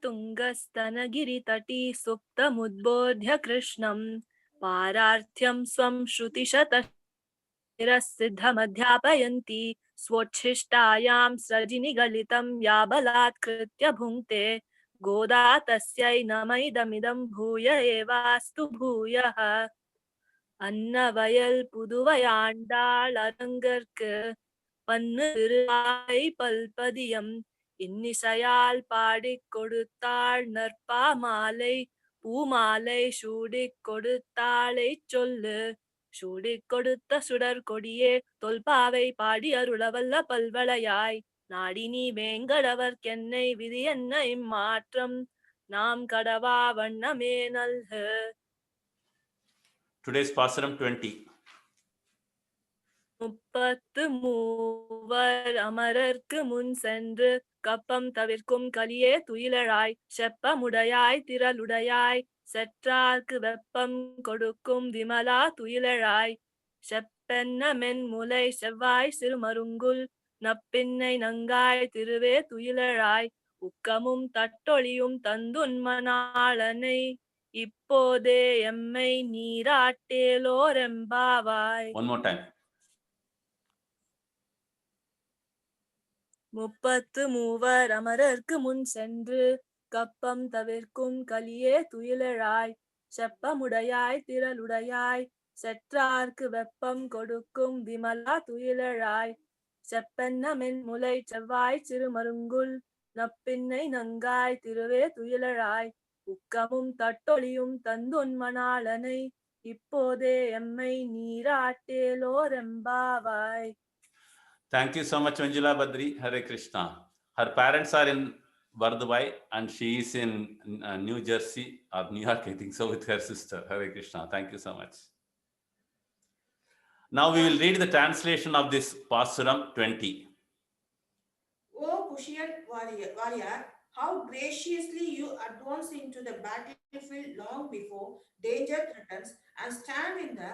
तुङ्गस्तनगिरितटी सुप्तमुद्बोध्य कृष्णं पारार्थ्यं स्वं श्रुतिशतशिरःसिद्धमध्यापयन्ती स्वोच्छिष्टायां स्रजिनिगलितं या बलात्कृत्य भुङ्क्ते गोदा तस्यै नमैदमिदं भूय एवास्तु भूयः அன்னவயல் புதுவையாண்டாள் அரங்கற்கு பன்னு திருவாய் பல்பதியம் இன்னிசையால் பாடிக் கொடுத்தாள் நற்பா மாலை பூமாலை சூடிக் கொடுத்தாளைச் சொல்லு சூடிக் கொடுத்த சுடர் கொடியே தொல்பாவை பாடி அருளவல்ல பல்வளையாய் நாடி நீ வேங்கடவர்க்கென்னை விதி என்ன இம்மாற்றம் நாம் கடவா வண்ணமே நல்கு. Today's Pasaram 20. முப்பத்து மூவர் அமரர்க்கு முன் சென்று கப்பம் தவிர்க்கும் கலியே துயிலழாய் செப்பமுடையாய் திரளுடையாய் செற்றார்க்கு வெப்பம் கொடுக்கும் விமலா துயிலழாய் செப்பென்ன மென்முலை செவ்வாய் சிறுமருங்குல் நப்பின்னை நங்காய் திருவே துயிலழாய் உக்கமும் தட்டொழியும் தந்துன்மனாளனை இப்போதே எம்மை நீராட்டேலோரெம்பாவாய். One more time. முப்பத்து மூவர் அமரர்க்கு முன் சென்று கப்பம் தவிர்க்கும் கலியே துயிலழாய் செப்பமுடையாய் திரளுடையாய் செற்றார்க்கு வெப்பம் கொடுக்கும் விமலா துயிலழாய் செப்பென்ன மென்முலை செவ்வாய் சிறுமருங்குல் நப்பின்னை நங்காய் திருவே துயிலழாய் உக்கமும் தட்டொழியும் தந்துன்மனாளனை இப்போதே எம்மை நீராட்டேலோரெம்பாவாய். Thank you so much, Manjula Badri. Hare Krishna. Her parents are in Vardubai and she is in New Jersey or New York, I think so, with her sister. Hare Krishna. Thank you so much. Now we will read the translation of this Pasuram 20. O Kushiyan warrior, how graciously you advance into the battlefield long before danger threatens and stand in the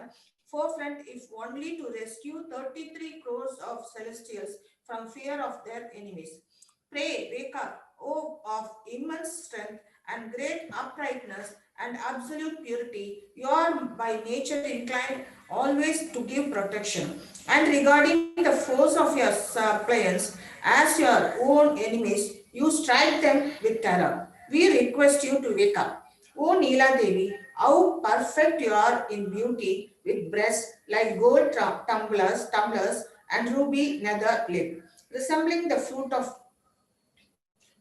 forefront if only to rescue 33 crores of celestials from fear of their enemies. Pray, wake up, O of immense strength and great uprightness and absolute purity. You are by nature inclined always to give protection. And regarding the force of your suppliants as your own enemies, you strike them with terror. We request you to wake up. O Neela Devi, how perfect you are in beauty, with breasts like gold tumblers and ruby nether lip, resembling the fruit of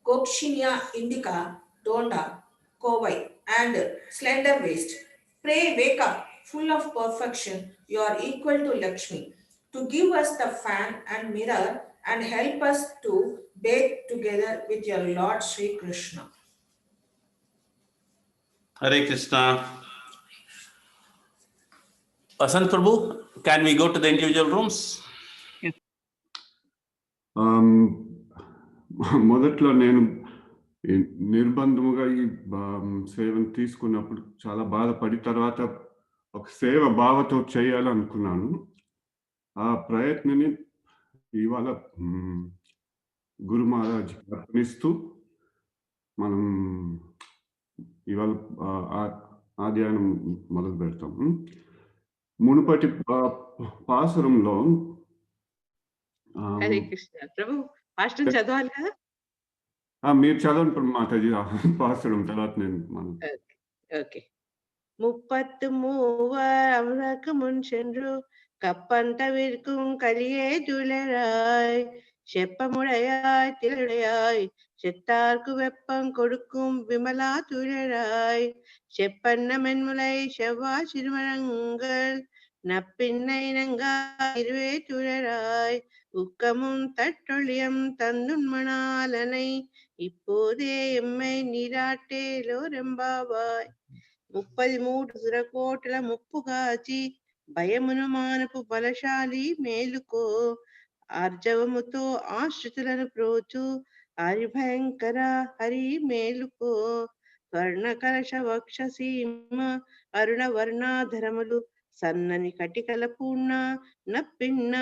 Coccinia indica, Donda, Kovai, and slender waist. Pray, wake up, full of perfection, you are equal to Lakshmi, to give us the fan and mirror and help us to bathe together with your Lord Sri Krishna. Hare Krishna. Vasant Prabhu, can we go to the individual rooms? మొదట్లో నేను నిర్బంధముగా ఈ సేవను తీసుకున్నప్పుడు చాలా బాధపడి తర్వాత ఒక సేవ భావతో చేయాలనుకున్నాను. ఆ ప్రయత్నాన్ని ఇవాళ గురు మహారాజ్ అర్పణిస్తూ మనం ఇవాళ ఆధ్యానం మొదలు పెడతాం. మునుపటి పాసురంలో హరే కృష్ణ ప్రభు పాస్టర్ చదవాలి కదా, మీరు చదవండి మాతాజీ. పాసురం తర్వాత నేను ఓకే. 33 அவருக்கு முன் சென்று கப்பன் தவிர்க்கும் கலியே துளராய் செப்பமுடையாய் திரளையாய் செத்தார்க்கு வெப்பம் கொடுக்கும் விமலா துளராய் செப்பன்ன மென்முலை செவ்வாய் சிறுமரங்கள் நப்பின்னை நங்காயிருவே துளராய் உக்கமும் தட்டொழியம் தந்துன்மணாலனை இப்போதே எம்மை நீராட்டேலோரெம்பாவாய். 33 సురకోటల ముప్పు కాచి భయమును మానపు బలశాలి మేలుకో ఆర్జవముతో ఆశ్రితులను ప్రోచు హరిభయంకర హరి మేలుకో స్వర్ణ కలశ వక్షసీమ అరుణ వర్ణాధరములు సన్నని కటికల పూర్ణ నప్పిన్న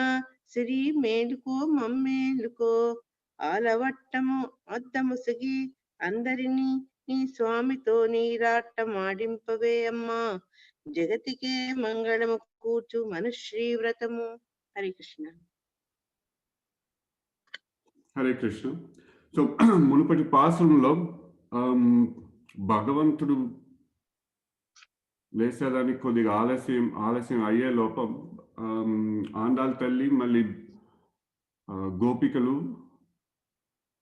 సిరి మేలుకో మమ్మేలుకో ఆలవట్టము అద్దముసిగి అందరినీ నీ స్వామితో నీరాట్టమాడింపవే అమ్మా, జగతికే మంగళము కూర్చు మనుశ్రీ వ్రతము. హరి కృష్ణ. హరే కృష్ణ. సో మునుపటి పాసురంలో భగవంతుడు లేసేదానికి కొద్దిగా ఆలస్యం అయ్యే లోపం ఆండాళ్ళ తల్లి మళ్ళీ గోపికలు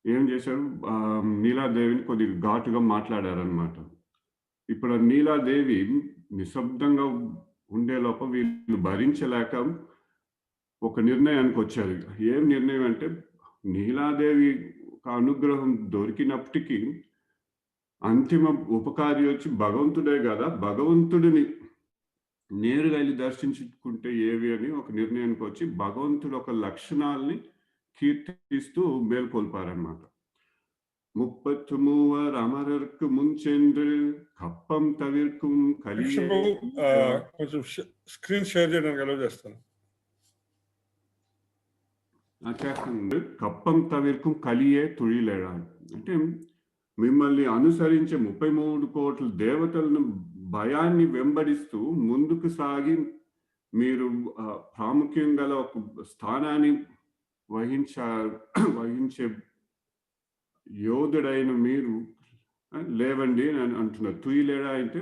ఏం చేశారు, నీలాదేవిని కొద్దిగా ఘాటుగా మాట్లాడారనమాట. ఇప్పుడు నీలాదేవి నిశ్శబ్దంగా ఉండే లోపం వీళ్ళు భరించలేక ఒక నిర్ణయానికి వచ్చారు. ఏం నిర్ణయం అంటే, నీలాదేవి అనుగ్రహం దొరికినప్పటికీ అంతిమ ఉపకారి వచ్చి భగవంతుడే కదా, భగవంతుడిని నేరుగా వెళ్ళి దర్శించుకుంటే ఏవి అని ఒక నిర్ణయానికి వచ్చి భగవంతుడు ఒక లక్షణాలని కీర్తిస్తూ మేల్కొల్పారనమాట. 33 అమరర్కు ముంచెండ్రు కప్పం తవిర్కుం కలియే. కొంచెం స్క్రీన్ షేర్ చేయడానికి అలౌ చేస్తాను. చేస్తాను. కప్పం తవిర్కుం కలియే తుళిలేడా అంటే, మిమ్మల్ని అనుసరించే 33 కోట్ల దేవతలను భయాన్ని వెంబడిస్తూ ముందుకు సాగి మీరు ప్రాముఖ్యం గల ఒక స్థానాన్ని వహించే యోధుడైన మీరు లేవండి అని అంటున్నారు. తుయిలేడా అంటే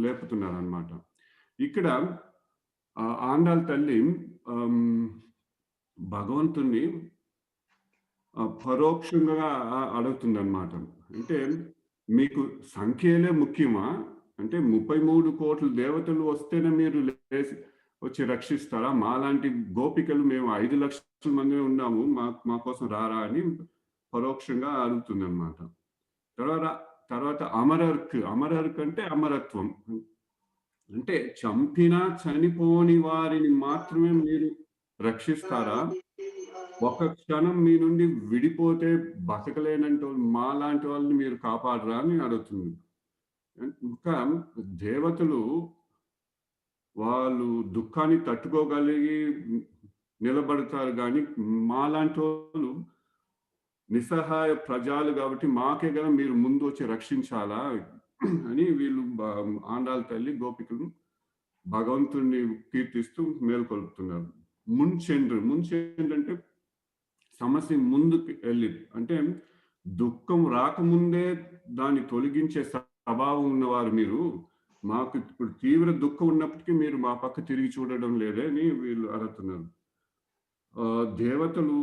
లేపుతున్నారు అనమాట. ఇక్కడ ఆండాళ్ళ తల్లి భగవంతుణ్ణి పరోక్షంగా అడుగుతుంది అనమాట. అంటే మీకు సంఖ్యలే ముఖ్యమా, అంటే 33 కోట్ల దేవతలు వస్తేనే మీరు వచ్చి రక్షిస్తారా, మాలాంటి గోపికలు మేము 5 లక్షల మంది ఉన్నాము, మా కోసం రారా అని పరోక్షంగా అడుగుతుంది అనమాట. తర్వాత అమరర్క్ అంటే అమరత్వం, అంటే చంపినా చనిపోని వారిని మాత్రమే మీరు రక్షిస్తారా, ఒక క్షణం మీ నుండి విడిపోతే బతకలేనంటే మాలాంటి వాళ్ళని మీరు కాపాడరా అని అడుగుతుంది. ఇంకా దేవతలు వాళ్ళు దుఃఖాన్ని తట్టుకోగలిగి నిలబడతారు, కానీ మాలాంటి వాళ్ళు నిస్సహాయ ప్రజలు కాబట్టి మాకే కదా మీరు ముందు వచ్చి రక్షించాలా అని వీళ్ళు ఆండాళ్ళ తల్లి గోపికలు భగవంతుడిని కీర్తిస్తూ మేల్కొల్పుతున్నారు. ముంచెండ్రు అంటే సమస్య ముందుకు వెళ్ళి, అంటే దుఃఖం రాకముందే దాన్ని తొలగించే స్వభావం ఉన్నవారు మీరు, మాకు ఇప్పుడు తీవ్ర దుఃఖం ఉన్నప్పటికీ మీరు మా పక్క తిరిగి చూడడం లేదే అని వీళ్ళు అడుగుతున్నారు. దేవతలు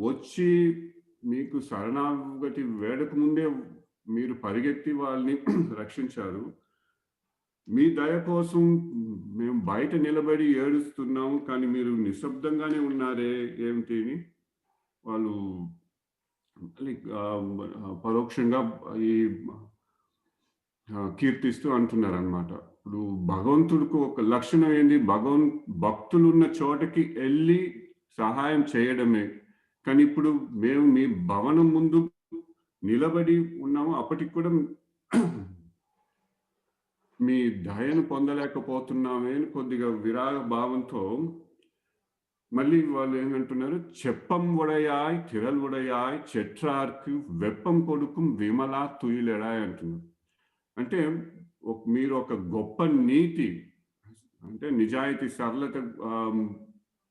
వచ్చి మీకు శరణాగతి వేడక ముందే మీరు పరిగెత్తి వాళ్ళని రక్షించారు. మీ దయ కోసం మేము బయట నిలబడి ఏడుస్తున్నాము, కానీ మీరు నిశ్శబ్దంగానే ఉన్నారే ఏమిటి అని వాళ్ళు పరోక్షంగా ఈ కీర్తిస్తూ అంటున్నారు అనమాట. ఇప్పుడు భగవంతుడికి ఒక లక్షణం ఏంది, భక్తులు ఉన్న చోటకి వెళ్ళి సహాయం చేయడమే. కానీ ఇప్పుడు మేము మీ భవనం ముందు నిలబడి ఉన్నాము, అప్పటికి కూడా మీ దయను పొందలేకపోతున్నామే అని కొద్దిగా విరాగ భావంతో మళ్ళీ వాళ్ళు ఏమంటున్నారు, చెప్పం ఉడయాయ్ తిరల్ ఉడయాయ్ చెట్రార్కు వెప్పం కొడుకుం విమలా తుయిలెడాయ్ అంటున్నారు. అంటే మీరు ఒక గొప్ప నీతి, అంటే నిజాయితీ, సరళత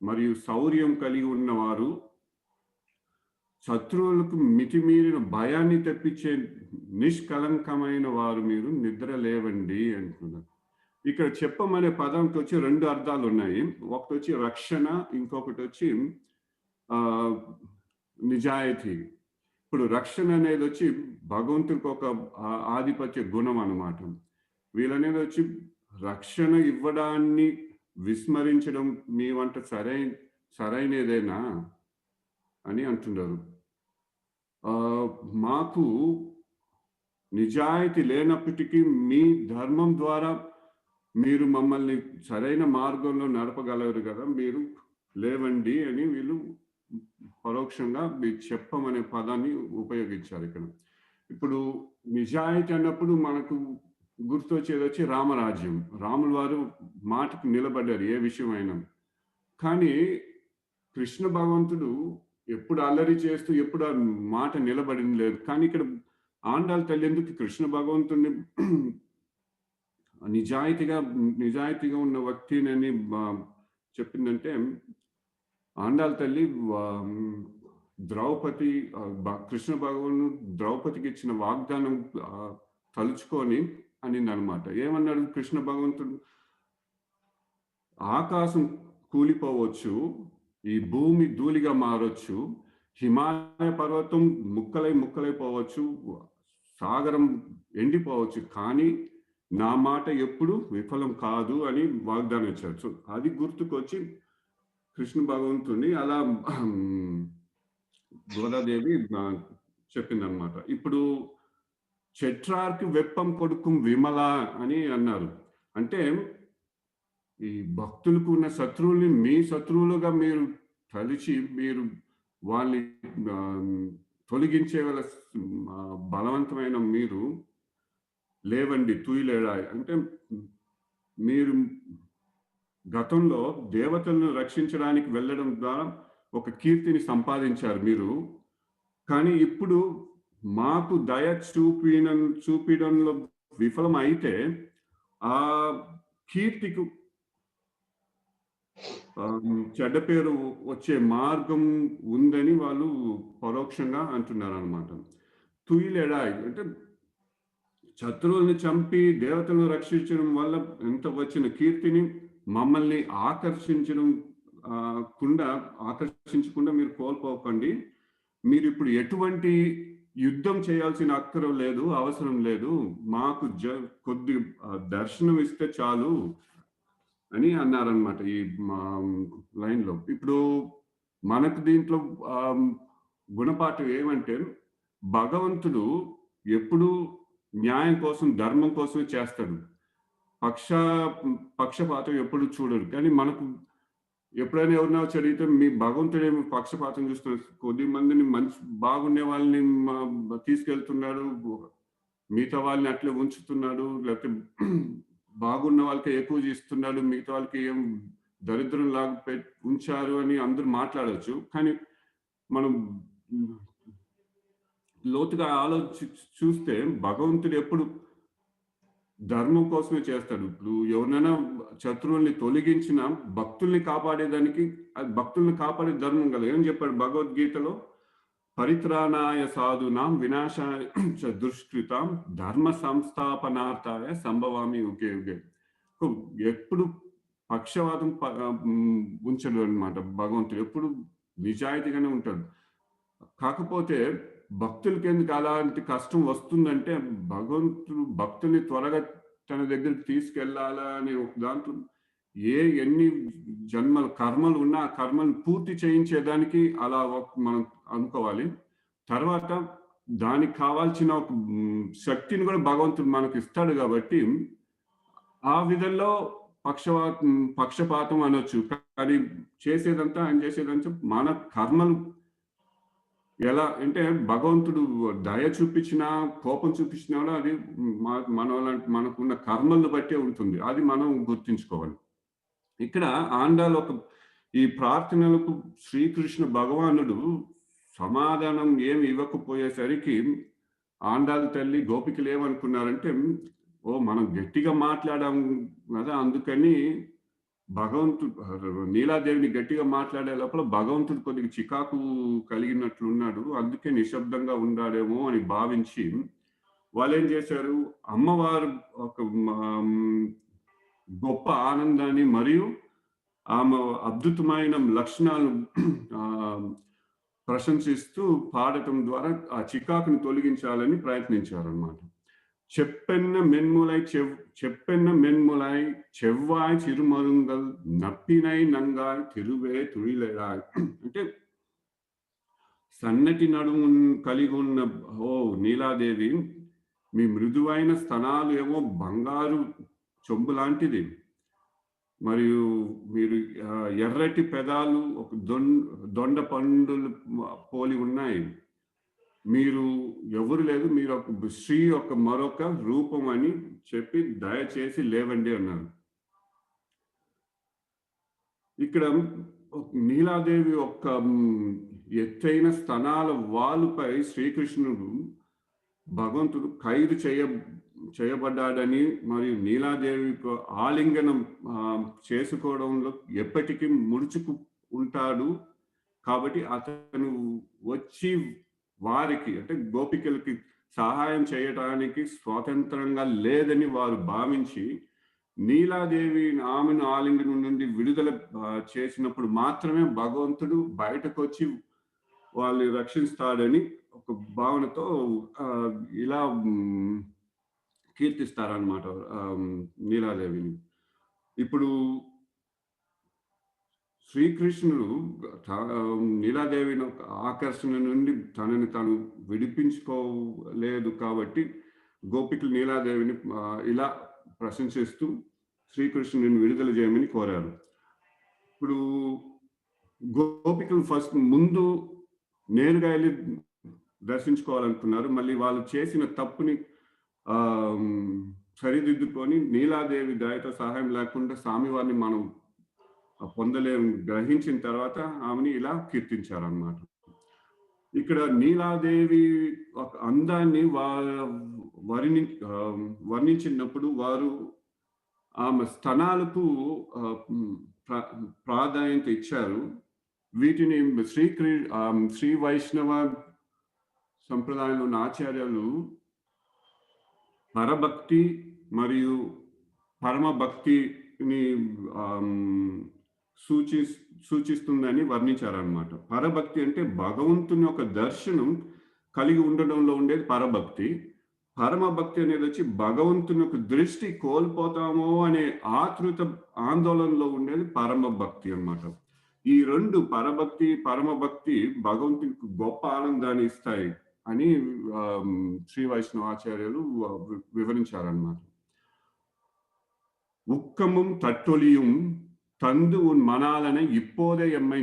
మరియు శౌర్యం కలిగి ఉన్నవారు, శత్రువులకు మితిమీరిన భయాన్ని తెప్పించే నిష్కలంకమైన వారు, మీరు నిద్ర లేవండి అంటున్నారు. ఇక్కడ చెప్పమనే పదంకి వచ్చి 2 అర్థాలు ఉన్నాయి. ఒకటి వచ్చి రక్షణ, ఇంకొకటి వచ్చి నిజాయితీ. ఇప్పుడు రక్షణ అనేది వచ్చి భగవంతుడికి ఒక ఆధిపత్య గుణం అన్నమాట. వీళ్ళనేది వచ్చి రక్షణ ఇవ్వడాన్ని విస్మరించడం మీ వంట సరైనదేనా అని అంటున్నారు. మాకు నిజాయితీ లేనప్పటికీ మీ ధర్మం ద్వారా మీరు మమ్మల్ని సరైన మార్గంలో నడపగలరు కదా, మీరు లేవండి అని వీళ్ళు పరోక్షంగా మీరు చెప్పమనే పదాన్ని ఉపయోగించారు ఇక్కడ. ఇప్పుడు నిజాయితీ అన్నప్పుడు మనకు గుర్తొచ్చేది వచ్చి రామరాజ్యం. రాముల వారు మాటకు నిలబడ్డారు ఏ విషయమైనా. కానీ కృష్ణ భగవంతుడు ఎప్పుడు అల్లరి చేస్తూ ఎప్పుడు ఆ మాట నిలబడింది లేదు. కానీ ఇక్కడ ఆండాళ్ళ తల్లి ఎందుకు కృష్ణ భగవంతుడిని నిజాయితీగా ఉన్న వ్యక్తిని చెప్పిందంటే, ఆండాళ్ళ తల్లి ద్రౌపది కృష్ణ భగవాను ద్రౌపదికి ఇచ్చిన వాగ్దానం తలుచుకొని అనిందనమాట. ఏమన్నాడు కృష్ణ భగవంతుడు? ఆకాశం కూలిపోవచ్చు, ఈ భూమి ధూళిగా మారొచ్చు, హిమాలయ పర్వతం ముక్కలైపోవచ్చు, సాగరం ఎండిపోవచ్చు, కానీ నా మాట ఎప్పుడు విఫలం కాదు అని వాగ్దానం ఇచ్చారు. సో అది గుర్తుకొచ్చి కృష్ణ భగవంతుని అలా గోదాదేవి చెప్పిందనమాట. ఇప్పుడు చెట్రార్కి వెప్పం కొడుకు విమల అని అన్నారు. అంటే ఈ భక్తులకు ఉన్న శత్రువుల్ని మీ శత్రువులుగా మీరు తలిచి మీరు వాళ్ళని తొలగించే బలవంతమైన మీరు లేవండి తుయిలేడాయి. అంటే మీరు గతంలో దేవతలను రక్షించడానికి వెళ్ళడం ద్వారా ఒక కీర్తిని సంపాదించారు మీరు. కానీ ఇప్పుడు మాకు దయ చూపించడంలో విఫలం అయితే ఆ కీర్తికు చెడ్డ పేరు వచ్చే మార్గం ఉందని వాళ్ళు పరోక్షంగా అంటున్నారు అనమాట. తుయిలేడాయి అంటే శత్రువుల్ని చంపి దేవతలను రక్షించడం వల్ల ఎంత వచ్చిన కీర్తిని మమ్మల్ని ఆకర్షించకుండా మీరు కోల్పోకండి. మీరు ఇప్పుడు ఎటువంటి యుద్ధం చేయాల్సిన అక్కరం లేదు, అవసరం లేదు, మాకు కొద్ది దర్శనం ఇస్తే చాలు అని అన్నారనమాట ఈ లైన్లో. ఇప్పుడు మనకు దీంట్లో గుణపాఠం ఏమంటే, భగవంతుడు ఎప్పుడు న్యాయం కోసం ధర్మం కోసమే చేస్తాడు, పక్షపాతం ఎప్పుడు చూడడు. కానీ మనకు ఎప్పుడైనా ఎవరినా చదివితే మీ భగవంతుడు ఏమి పక్షపాతం చూస్తున్నాడు, కొద్ది మందిని బాగుండే వాళ్ళని తీసుకెళ్తున్నాడు, మిగతా వాళ్ళని అట్లే ఉంచుతున్నాడు, లేకపోతే బాగున్న వాళ్ళకి ఎక్కువ చేస్తున్నాడు, మిగతా వాళ్ళకి ఏం దరిద్రం లాగా ఉంచారు అని అందరూ మాట్లాడవచ్చు. కానీ మనం లోతుగా చూస్తే భగవంతుడు ఎప్పుడు ధర్మం కోసమే చేస్తాడు. ఇప్పుడు ఎవరినైనా శత్రువుల్ని తొలగించిన భక్తుల్ని కాపాడేదానికి, భక్తుల్ని కాపాడే ధర్మం కదా. ఏం చెప్పాడు భగవద్గీతలో? పరిత్రాణాయ సాధునాం వినాశాయ దుష్కృతాం ధర్మ సంస్థాపనార్థాయ సంభవామి యుగే యుగే. ఎప్పుడు పక్షవాతం ఉంచడు అనమాట భగవంతుడు, ఎప్పుడు నిజాయితీగానే ఉంటాడు. కాకపోతే భక్తులకి ఎందుకు అలాంటి కష్టం వస్తుందంటే, భగవంతుడు భక్తుల్ని త్వరగా తన దగ్గరికి తీసుకెళ్లాలా అనే ఒక దాంట్లో ఎన్ని జన్మల కర్మలు ఉన్నా ఆ కర్మలు పూర్తి చేయించేదానికి అలా మనం అనుకోవాలి. తర్వాత దానికి కావాల్సిన ఒక శక్తిని కూడా భగవంతుడు మనకు ఇస్తాడు. కాబట్టి ఆ విధంలో పక్షపాతం అనొచ్చు. కానీ ఆయన చేసేదంతా మన కర్మలు ఎలా అంటే, భగవంతుడు దయ చూపించినా కోపం చూపించినా కూడా అది మనకున్న కర్మలను బట్టే ఉంటుంది. అది మనం గుర్తించుకోవాలి. ఇక్కడ ఆండాల్ ఈ ప్రార్థనలకు శ్రీకృష్ణ భగవానుడు సమాధానం ఏమి ఇవ్వకపోయేసరికి ఆండాల్ తల్లి గోపికలు ఏమనుకున్నారంటే, మనం గట్టిగా మాట్లాడాం కదా, అందుకని నీలాదేవిని గట్టిగా మాట్లాడే లోపల భగవంతుడు కొద్దిగా చికాకు కలిగినట్లున్నాడు, అందుకే నిశ్శబ్దంగా ఉన్నాడేమో అని భావించి వాళ్ళు ఏం చేశారు, అమ్మవారు ఒక గొప్ప ఆనందాన్ని మరియు ఆమె అద్భుతమైన లక్షణాలను ప్రశంసిస్తూ పాడటం ద్వారా ఆ చికాకుని తొలగించాలని ప్రయత్నించారన్నమాట. చెప్పెన్న மென்முலை చెవ్వాయ్ చిరుమరుంగల్ నప్పినై నంగాయ్ తిరువే తుయిలేడాయ్. అంటే సన్నటి నడుము కలిగి ఉన్న నీలాదేవి, మీ మృదువైన స్తనాలు ఏమో బంగారు చెంబు లాంటిది, మరియు మీరు ఎర్రటి పెదాలు ఒక దొండ పండులు పోలి ఉన్నాయి, మీరు ఎవరు లేదు, మీరు ఒక స్త్రీ యొక్క మరొక రూపం అని చెప్పి దయచేసి లేవండి అన్నారు. ఇక్కడ నీలాదేవి యొక్క ఎత్తైన స్తనాల వాలుపై శ్రీకృష్ణుడు భగవంతుడు ఖైదు చేయబడ్డాడని మరియు నీలాదేవితో ఆలింగనం చేసుకోవడంలో ఎప్పటికీ ముడుచుకు ఉంటాడు. కాబట్టి అతను వచ్చి వారికి అంటే గోపికలకి సహాయం చేయడానికి స్వాతంత్రంగా లేదని వారు భావించి నీలాదేవి ఆమెను ఆలింగనం నుండి విడుదల చేసినప్పుడు మాత్రమే భగవంతుడు బయటకు వచ్చి వాళ్ళు రక్షిస్తాడని ఒక భావనతో ఇలా కీర్తిస్తారనమాట నీలాదేవిని. ఇప్పుడు శ్రీకృష్ణుడు నీలాదేవిని ఆకర్షణ నుండి తనని తాను విడిపించుకోలేదు కాబట్టి గోపికలు నీలాదేవిని ఇలా ప్రశంసిస్తూ శ్రీకృష్ణుని విడుదల చేయమని కోరారు. ఇప్పుడు గోపికలు ఫస్ట్ ముందు నేరుగా వెళ్ళి దర్శించుకోవాలనుకున్నారు. మళ్ళీ వాళ్ళు చేసిన తప్పుని సరిదిద్దుకొని నీలాదేవి దయతో సహాయం లేకుండా స్వామివారిని మనం పొందలేము గ్రహించిన తర్వాత ఆమెని ఇలా కీర్తించారన్నమాట. ఇక్కడ నీలాదేవి ఒక అందాన్ని వర్ణించినప్పుడు వారు ఆమె స్తనాలకు ప్రాధాన్యత ఇచ్చారు. వీటిని శ్రీ వైష్ణవ సంప్రదాయంలో ఉన్న ఆచార్యులు పరభక్తి మరియు పరమ భక్తిని సూచిస్తుందని వర్ణించారనమాట. పరభక్తి అంటే భగవంతుని యొక్క దర్శనం కలిగి ఉండడంలో ఉండేది పరభక్తి. పరమ భక్తి అనేది వచ్చి భగవంతుని యొక్క దృష్టి కోల్పోతామో అనే ఆందోళనలో ఉండేది పరమ భక్తి అన్నమాట. ఈ రెండు పరభక్తి పరమ భక్తి భగవంతునికి గొప్ప ఆనందాన్ని ఇస్తాయి అని శ్రీ వైష్ణవాచార్యులు వివరించారన్నమాట. ఉక్కముం తట్టొలిயும் தந்து உன் மணாலனை இப்போதே எம்மை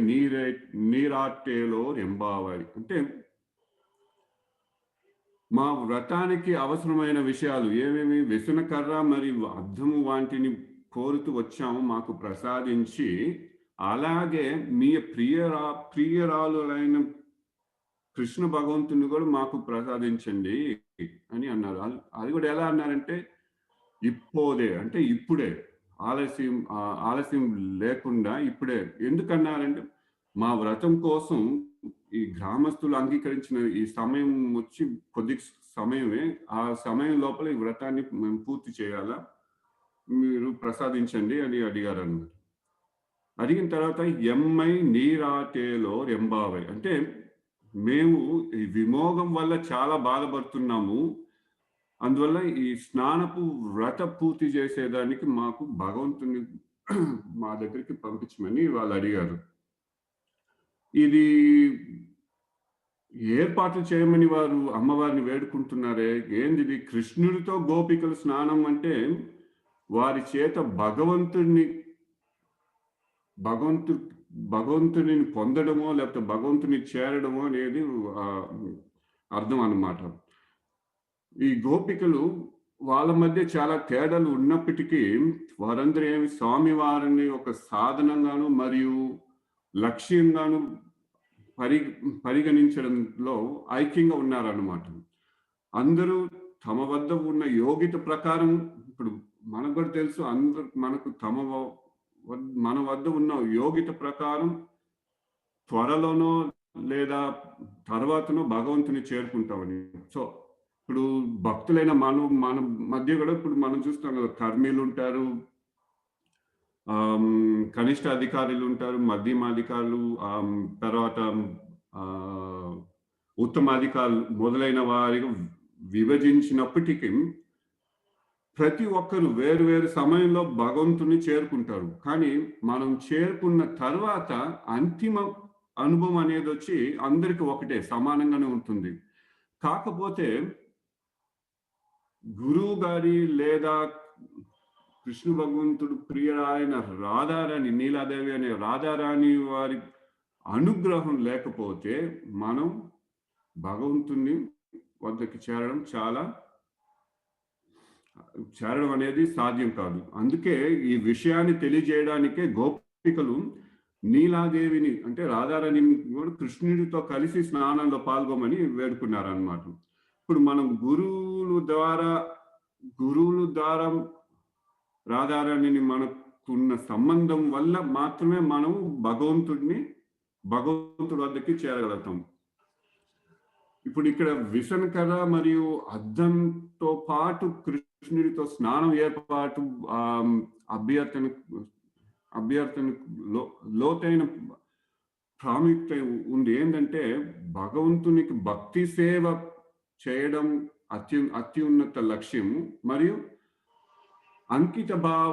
నీరాట్టేలోర్ ఎంబావాయి అంటే మా వ్రతానికి అవసరమైన విషయాలు ఏమేమి వ్యసనకర్ర మరియు అద్దము వాటిని కోరుతూ వచ్చాము, మాకు ప్రసాదించి అలాగే మీ ప్రియరాలులైన కృష్ణ భగవంతుని కూడా మాకు ప్రసాదించండి అని అన్నారు. అది కూడా ఎలా అన్నారంటే ఇప్పోదే అంటే ఇప్పుడే, ఆలస్యం లేకుండా ఇప్పుడే. ఎందుకన్నారంటే మా వ్రతం కోసం ఈ గ్రామస్తులు అంగీకరించిన ఈ సమయం వచ్చి కొద్ది సమయమే, ఆ సమయం లోపల ఈ వ్రతాన్ని మేము పూర్తి చేయాలా, మీరు ప్రసాదించండి అని అడిగారు అన్నమాట. అడిగిన తర్వాత ఎమ్మై నీరాటేలో రెంబావై అంటే మేము ఈ విమోగం వల్ల చాలా బాధపడుతున్నాము, అందువల్ల ఈ స్నానపు వ్రత పూర్తి చేసేదానికి మాకు భగవంతుని మా దగ్గరికి పంపించమని వాళ్ళు అడిగారు. ఇది ఏర్పాట్లు చేయమని వారు అమ్మవారిని వేడుకుంటున్నారే, ఏంది కృష్ణుడితో గోపికల స్నానం అంటే వారి చేత భగవంతుని పొందడమో లేకపోతే భగవంతుని చేరడమో అనేది అర్థం అన్నమాట. ఈ గోపికలు వాళ్ళ మధ్య చాలా తేడాలు ఉన్నప్పటికీ వారందరూ ఏమి స్వామివారిని ఒక సాధనంగాను మరియు లక్ష్యంగాను పరిగణించడంలో ఐక్యంగా ఉన్నారన్నమాట. అందరూ తమ వద్ద ఉన్న యోగ్యత ప్రకారం, ఇప్పుడు మనకు కూడా తెలుసు అందరూ మనకు మన వద్ద ఉన్న యోగ్యత ప్రకారం త్వరలోనో లేదా తర్వాతనో భగవంతుని చేరుకుంటామని. సో ఇప్పుడు భక్తులైన మన మధ్య కూడా ఇప్పుడు మనం చూస్తాం కదా, కర్మీలు ఉంటారు, కనిష్ట అధికారులు ఉంటారు, మధ్యమ అధికారులు, తర్వాత ఉత్తమాధికారులు మొదలైన వారిగా విభజించినప్పటికీ ప్రతి ఒక్కరు వేరు వేరు సమయంలో భగవంతుని చేరుకుంటారు. కానీ మనం చేరుకున్న తర్వాత అంతిమ అనుభవం అనేది వచ్చి అందరికి ఒకటే, సమానంగానే ఉంటుంది. కాకపోతే గురువు గారి లేదా కృష్ణ భగవంతుడు ప్రియురాయన రాధారాణి, నీలాదేవి అనే రాధారాణి వారి అనుగ్రహం లేకపోతే మనం భగవంతుని వద్దకి చేరడం అనేది సాధ్యం కాదు. అందుకే ఈ విషయాన్ని తెలియజేయడానికే గోపికలు నీలాదేవిని అంటే రాధారాణి కూడా కృష్ణుడితో కలిసి స్నానంలో పాల్గొమని వేడుకున్నారన్నమాట. ఇప్పుడు మనం గురువుల ద్వారా రాధారాణిని మనకున్న సంబంధం వల్ల మాత్రమే మనం భగవంతుడి వద్దకి చేరగలుగుతాం. ఇప్పుడు ఇక్కడ విసనకర మరియు అద్దంతో పాటు కృష్ణుడితో స్నానం ఏర్పాటు అభ్యర్థన లోతైన ప్రాముఖ్యత ఉంది. ఏంటంటే భగవంతునికి భక్తి సేవ చేయడం అత్యున్నత లక్ష్యము మరియు అంకిత భావ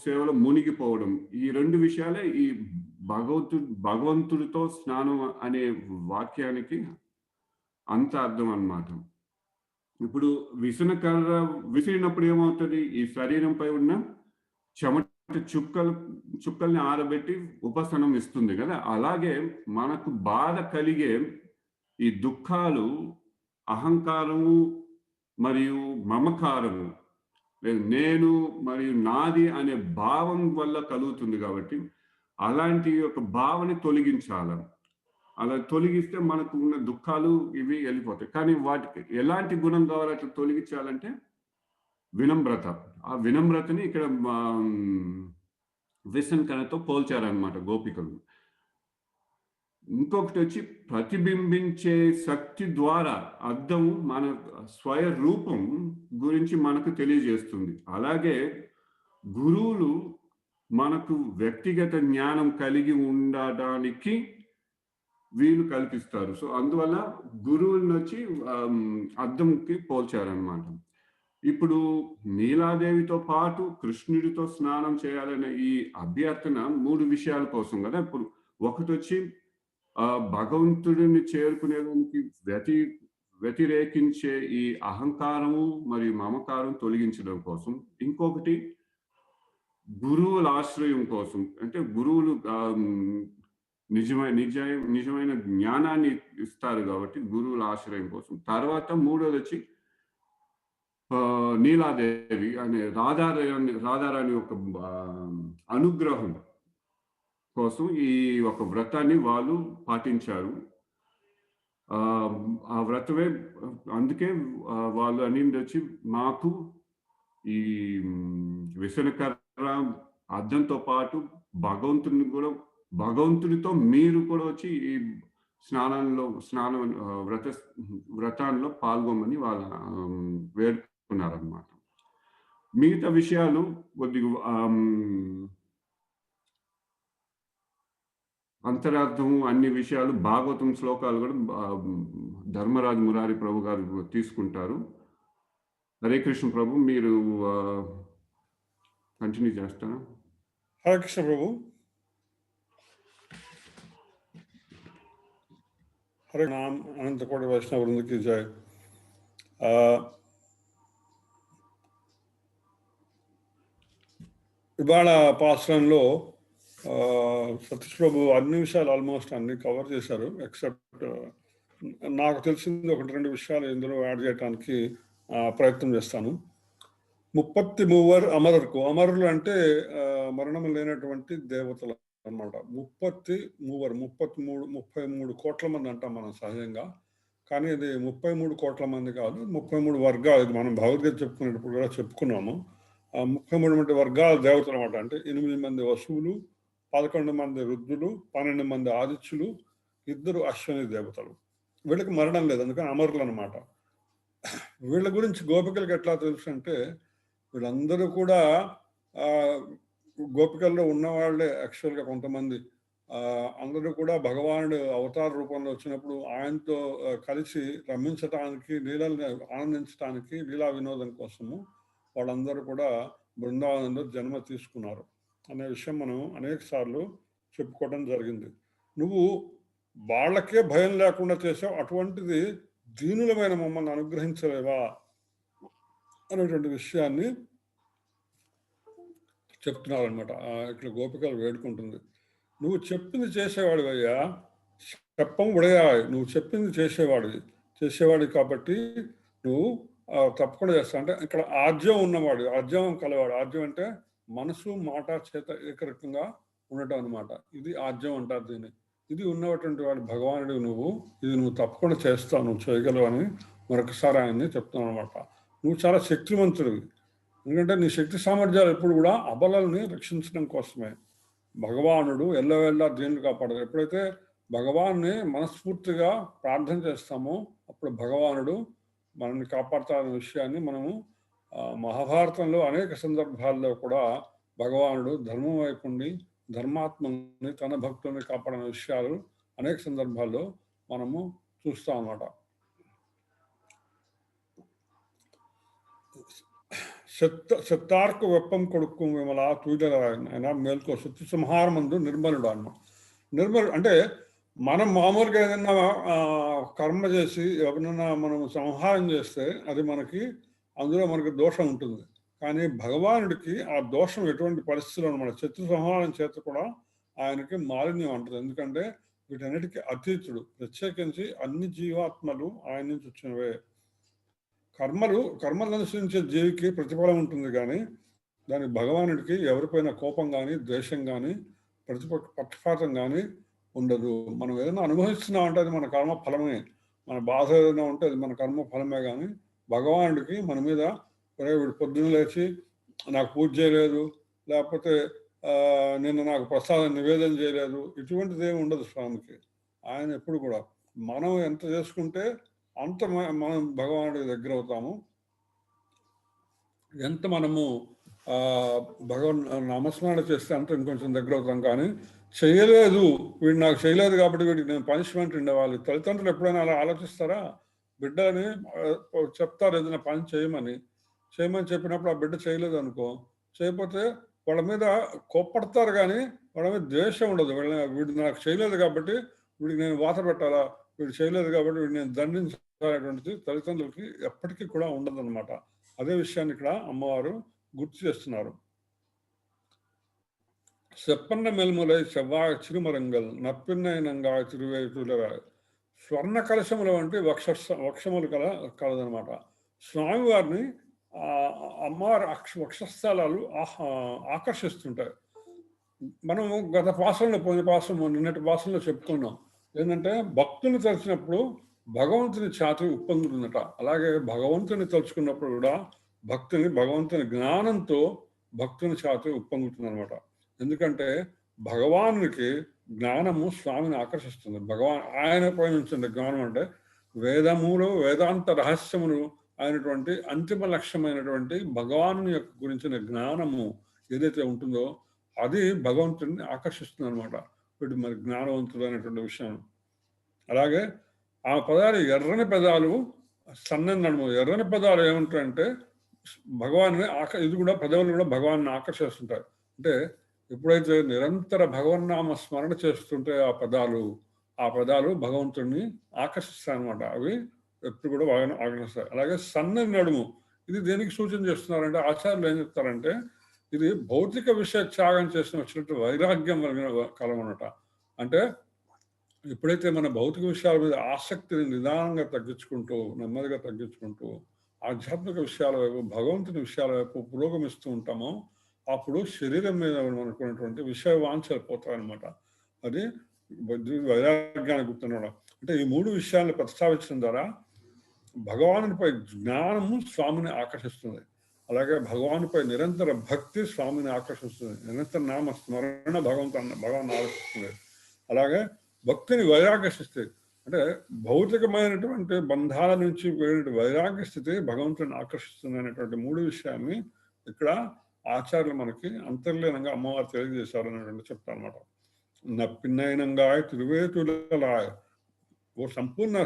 సేవలో మునిగిపోవడం. ఈ రెండు విషయాలే ఈ భగవంతుడితో స్నానం అనే వాక్యానికి అంత అర్థం అన్నమాట. ఇప్పుడు విసనకర్ర విసిరినప్పుడు ఏమవుతుంది? ఈ శరీరంపై ఉన్న చెమట చుక్కల్ని ఆరబెట్టి ఉపశమనం ఇస్తుంది కదా. అలాగే మనకు బాధ కలిగే ఈ దుఃఖాలు అహంకారము మరియు మమకారము, లేదు నేను మరియు నాది అనే భావం వల్ల కలుగుతుంది. కాబట్టి అలాంటి ఒక భావన తొలగించాలి. అలా తొలగిస్తే మనకు ఉన్న దుఃఖాలు ఇవి వెళ్ళిపోతాయి. కానీ వాటికి ఎలాంటి గుణం కావాలి అట్లా తొలగించాలంటే వినమ్రత. ఆ వినమ్రతని ఇక్కడ విసనకరతో పోల్చారనమాట గోపికలు. ఇంకొకటి వచ్చి ప్రతిబింబించే శక్తి ద్వారా అద్దం మన స్వయ రూపం గురించి మనకు తెలియజేస్తుంది. అలాగే గురువులు మనకు వ్యక్తిగత జ్ఞానం కలిగి ఉండడానికి వీలు కల్పిస్తారు. సో అందువల్ల గురువుని వచ్చి అద్దంకి పోల్చారనమాట. ఇప్పుడు నీలాదేవితో పాటు కృష్ణుడితో స్నానం చేయాలనే ఈ అభ్యర్థన 3 విషయాల కోసం కదా. ఇప్పుడు ఒకటి వచ్చి భగవంతుడిని చేరుకునేదానికి వ్యతిరేకించే ఈ అహంకారము మరియు మమకారం తొలగించడం కోసం. ఇంకొకటి గురువుల ఆశ్రయం కోసం, అంటే గురువులు నిజమైన జ్ఞానాన్ని ఇస్తారు కాబట్టి గురువుల ఆశ్రయం కోసం. తర్వాత మూడోది వచ్చి నీలాదేవి అనే రాధారాణి యొక్క అనుగ్రహం కోసం ఈ ఒక వ్రతాన్ని వాళ్ళు పాటించారు. ఆ వ్రతమే అందుకే వాళ్ళు అనేది వచ్చి మాకు ఈ విసనకర్ర అద్దంతో పాటు భగవంతుడితో మీరు కూడా వచ్చి ఈ వ్రతాల్లో పాల్గొమని వాళ్ళు వేడుకున్నారన్నమాట. మిగతా విషయాలు కొద్దిగా అంతరార్థం అన్ని విషయాలు భాగవతం శ్లోకాలు కూడా ధర్మరాజు మురారి ప్రభు గారు తీసుకుంటారు. హరే కృష్ణ ప్రభు, మీరు కంటిన్యూ చేస్తారా? హరే కృష్ణ ప్రభు. హరే నామ్ అనంతకోటి వైష్ణవ వృందకి జై. ఇవాళ పాశ్రంలో సతీష్ ప్రభు అన్ని విషయాలు ఆల్మోస్ట్ అన్ని కవర్ చేశారు. ఎక్సెప్ట్ నాకు తెలిసింది 1-2 విషయాలు ఇందులో యాడ్ చేయడానికి ప్రయత్నం చేస్తాను. 33 అమరులకు, అమరులు అంటే మరణం లేనటువంటి దేవతలు అన్నమాట. 33 కోట్ల మంది అంటాం మనం సహజంగా, కానీ ఇది 33 కోట్ల మంది కాదు, 33 వర్గాలు. ఇది మనం భగవద్గీత చెప్పుకునేటప్పుడు కూడా చెప్పుకున్నాము. 33 వర్గాల దేవతలు అన్నమాట. అంటే 8 మంది వసువులు, 11 మంది రుద్రులు, 12 మంది ఆదిత్యులు, 2 అశ్విని దేవతలు. వీళ్ళకి మరణం లేదు, అందుకని అమరులు అనమాట. వీళ్ళ గురించి గోపికలకు ఎట్లా తెలుసు అంటే, వీళ్ళందరూ కూడా గోపికల్లో ఉన్నవాళ్లే. యాక్చువల్గా కొంతమంది అందరూ కూడా భగవానుడు అవతార రూపంలో వచ్చినప్పుడు ఆయనతో కలిసి రమించటానికి, లీలల్ని ఆనందించడానికి, లీలా వినోదం కోసము వాళ్ళందరూ కూడా బృందావనంలో జన్మ తీసుకున్నారు అనే విషయం మనం అనేక సార్లు చెప్పుకోవడం జరిగింది. నువ్వు వాళ్ళకే భయం లేకుండా చేసావు, అటువంటిది దీనులమైన మమ్మల్ని అనుగ్రహించలేవా అనేటువంటి విషయాన్ని చెప్తున్నారనమాట. ఇక్కడ గోపికలు వేడుకుంటుంది. నువ్వు చెప్పింది చేసేవాడివయ్యా, చెప్పం ఉడయా, నువ్వు చెప్పింది చేసేవాడి కాబట్టి నువ్వు తప్పకుండా చేస్తావు. అంటే ఇక్కడ ఆర్జవం ఉన్నవాడు, ఆర్జవం కలవాడు. ఆర్జవం అంటే మనసు మాట చేత ఏకరకంగా ఉండటం అనమాట. ఇది ఆర్జవం అంటారు దీన్ని. ఇది ఉన్నటువంటి వాడు భగవానుడు. ఇది నువ్వు తప్పకుండా చేస్తావు, నువ్వు చేయగలవు అని మరొకసారి ఆయన్ని చెప్తున్నాను అనమాట. నువ్వు చాలా శక్తివంతుడివి, ఎందుకంటే నీ శక్తి సామర్థ్యాలు ఎప్పుడు కూడా అబలల్ని రక్షించడం కోసమే. భగవానుడు ఎల్లవేళ్ళ దీన్ని కాపాడదు. ఎప్పుడైతే భగవాన్ని మనస్ఫూర్తిగా ప్రార్థన చేస్తామో అప్పుడు భగవానుడు మనల్ని కాపాడుతారనే విషయాన్ని మనము మహాభారతంలో అనేక సందర్భాల్లో కూడా భగవానుడు ధర్మం వైపు ఉండి ధర్మాత్మని తన భక్తుల్ని కాపాడనే విషయాలు అనేక సందర్భాల్లో మనము చూస్తాం అన్నమాట. సత్తార్కు వెప్పం కొడుకు విమల తూజల మేల్కో శత్రు సంహారమందు నిర్మలుడు అన్న. నిర్మలుడు అంటే మనం మామూలుగా ఏదైనా కర్మ చేసి ఎవరైనా మనం సంహారం చేస్తే అది మనకి అందులో మనకి దోషం ఉంటుంది. కానీ భగవానుడికి ఆ దోషం ఎటువంటి పరిస్థితుల్లో మన శత్రు సంహారం చేత కూడా ఆయనకి మాలిన్యం అంటుంది. ఎందుకంటే వీటన్నిటికీ అతీతుడు, ప్రత్యేకించి అన్ని జీవాత్మలు ఆయన నుంచి వచ్చినవే. కర్మలు అనుసరించే జీవికి ప్రతిఫలం ఉంటుంది, కానీ దానికి భగవానుడికి ఎవరిపైన కోపం కానీ ద్వేషం కానీ పక్షపాతం కానీ ఉండదు. మనం ఏదైనా అనుభవిస్తున్నాం అంటే అది మన కర్మ ఫలమే. మన బాధ ఏదైనా ఉంటే అది మన కర్మ ఫలమే. కానీ భగవానుడికి మన మీద వీడు పొద్దున్న లేచి నాకు పూజ చేయలేదు, లేకపోతే నిన్న నాకు ప్రసాదం నివేదన చేయలేదు, ఇటువంటిది ఏమి ఉండదు స్వామికి. ఆయన ఎప్పుడు కూడా మనం ఎంత చేసుకుంటే అంత మనం భగవానుడికి దగ్గర అవుతాము. ఎంత మనము భగవాన్ నామస్మరణ చేస్తే అంత ఇంకొంచెం దగ్గర అవుతాం. కానీ చేయలేదు, వీడు నాకు చేయలేదు కాబట్టి వీడికి నేను పనిష్మెంట్ ఉండేవాళ్ళు. తల్లిదండ్రులు ఎప్పుడైనా అలా ఆలోచిస్తారా? బిడ్డని చెప్తారు ఏదైనా పని చేయమని చెప్పినప్పుడు ఆ బిడ్డ చేయలేదు అనుకో, చేయకపోతే వాళ్ళ మీద కోప్పడతారు, కానీ వాళ్ళ మీద ద్వేషం ఉండదు. వీడు నాకు చేయలేదు కాబట్టి వీడికి నేను వాత పెట్టాలా, వీడు చేయలేదు కాబట్టి వీడు నేను దండించాలనేటువంటిది తల్లిదండ్రులకి ఎప్పటికీ కూడా ఉండదు అనమాట. అదే విషయాన్ని ఇక్కడ అమ్మవారు గుర్తు చేస్తున్నారు. సెప్పన్న మెల్ములై చెవ్వాయ చిరుమరంగల్ నప్పిన్నైనంగా తిరువేటుల స్వర్ణ కలశముల వంటి వక్షములు కలదనమాట. స్వామివారిని అమ్మవారి వక్షస్థలాలు ఆకర్షిస్తుంటాయి. మనము గత పాసంలో పోయిన పాసం నిన్నటి పాసంలో చెప్పుకున్నాం ఏంటంటే భక్తుని తలుచుకున్నప్పుడు భగవంతుని ఛాతి ఉప్పొంగుతుందట. అలాగే భగవంతుని తలుచుకున్నప్పుడు కూడా భగవంతుని జ్ఞానంతో భక్తుని ఛాతి ఉప్పొంగుతుంది అనమాట. ఎందుకంటే భగవానునికి జ్ఞానము స్వామిని ఆకర్షిస్తుంది. ఆయన పైన ఉంచండి జ్ఞానం అంటే వేదములు వేదాంత రహస్యములు అయినటువంటి అంతిమ లక్ష్యమైనటువంటి భగవాను యొక్క గురించిన జ్ఞానము ఏదైతే ఉంటుందో అది భగవంతుడిని ఆకర్షిస్తుంది అనమాట. వీటి మరి జ్ఞానవంతుడు అనేటువంటి విషయం. అలాగే ఆ పదాలు ఎర్రని పదాలు సన్నని నడుము. ఎర్రని పదాలు ఏముంటాయంటే భగవాన్ని ఇది కూడా పదవులు కూడా భగవాన్ని ఆకర్షిస్తుంటాయి. అంటే ఎప్పుడైతే నిరంతర భగవన్నామ స్మరణ చేస్తుంటే ఆ పదాలు భగవంతుడిని ఆకర్షిస్తాయి అనమాట. అవి ఎప్పుడు కూడా బాగా ఆకర్షిస్తాయి. అలాగే సన్నని నడుము, ఇది దేనికి సూచన చేస్తున్నారంటే ఆచార్యులు ఏం చెప్తారంటే ఇది భౌతిక విషయ త్యాగం చేసిన వచ్చినట్టు వైరాగ్యం కలిగిన కాలం అనమాట. అంటే ఎప్పుడైతే మన భౌతిక విషయాల మీద ఆసక్తిని నిదానంగా తగ్గించుకుంటూ నెమ్మదిగా తగ్గించుకుంటూ ఆధ్యాత్మిక విషయాల వైపు భగవంతుని విషయాల వైపు పురోగమిస్తూ ఉంటామో అప్పుడు శరీరం మీద మనకున్నటువంటి విషయ వాంఛలు పోతాయన్నమాట. అది వైరాగ్యానికి గుర్తున్నాడు. అంటే ఈ మూడు విషయాలను ప్రస్తావించడం ద్వారా భగవానునిపై జ్ఞానము స్వామిని ఆకర్షిస్తుంది. అలాగే భగవానుపై నిరంతర భక్తి స్వామిని ఆకర్షిస్తుంది. నిరంతర నామ స్మరణ భగవాన్ ఆకర్షిస్తుంది. అలాగే భక్తిని వైరాగ్యస్థితి అంటే భౌతికమైనటువంటి బంధాల నుంచి వేరే వైరాగ్య స్థితి భగవంతుని ఆకర్షిస్తుంది అనేటువంటి మూడు విషయాన్ని ఇక్కడ ఆచార్యులు మనకి అంతర్లీనంగా అమ్మవారు తెలియజేశారు అనేటువంటి చెప్తారు అనమాట. నప్పిన్నైనంగా తిరువేతులాయ ఓ సంపూర్ణ